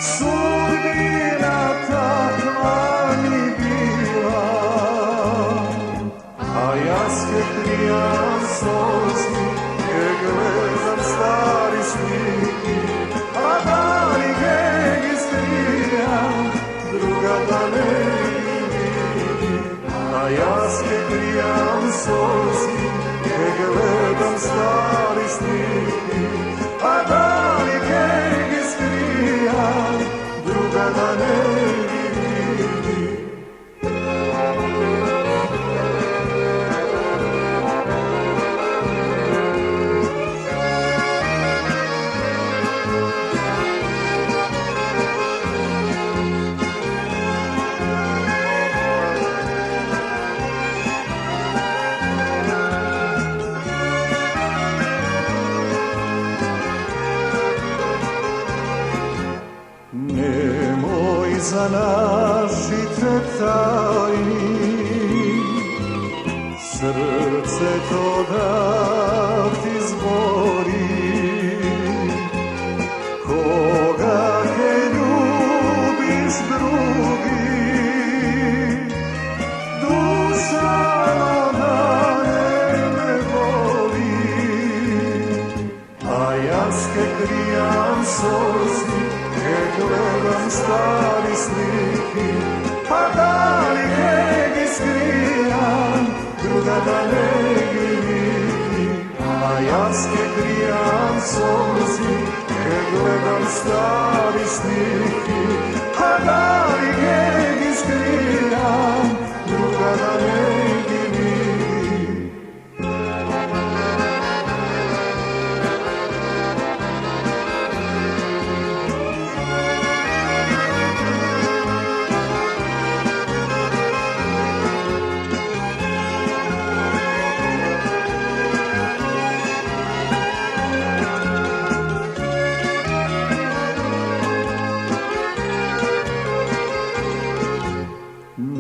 Sudbina takva mi bila, a ja skeprijam solzi, ke gledam stari sliki, a da li ge iskrijam, druga da ne vidi. A ja skeprijam solzi, ke gledam stari sliki, a da li ge iskrijam, druga da ne vidi. Nemoj za našite tajni, srce to da ti zbori. Koga ke ljubiš drugi, duša da ne voli. A ja skeprijam solzi, ke gledam stari sliki, a da li ge iskrijam, druga da ne vidi. A ja skeprijam solzi, ke gledam stari sliki, a da li ge iskrijam, druga da ne vidi.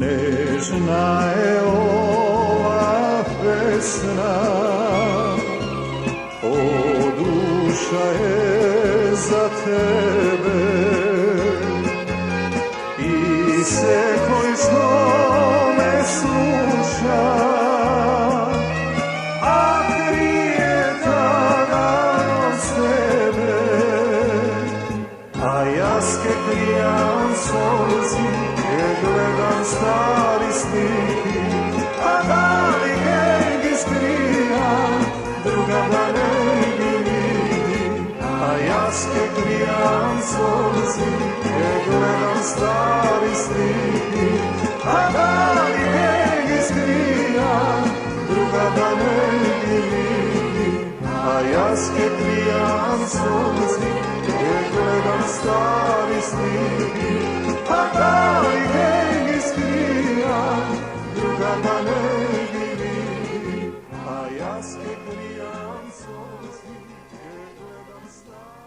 Nežna je ova pesna, o duša je za tebe. I se koji što me sluša, a krije tada od sebe. A ja skeprijam solzi, ke gledam stari sliki, a da li ge iskrijam, druga da ne vidi. A ja skeprijam solzi, ke gledam stari sliki, a da li ge iskrijam, druga da ne vidi. A ja skeprijam solzi, ke gledam stari sliki, a da li ge iskrijam, druga da ne vidi. A ja skeprijam solzi, ke gledam stari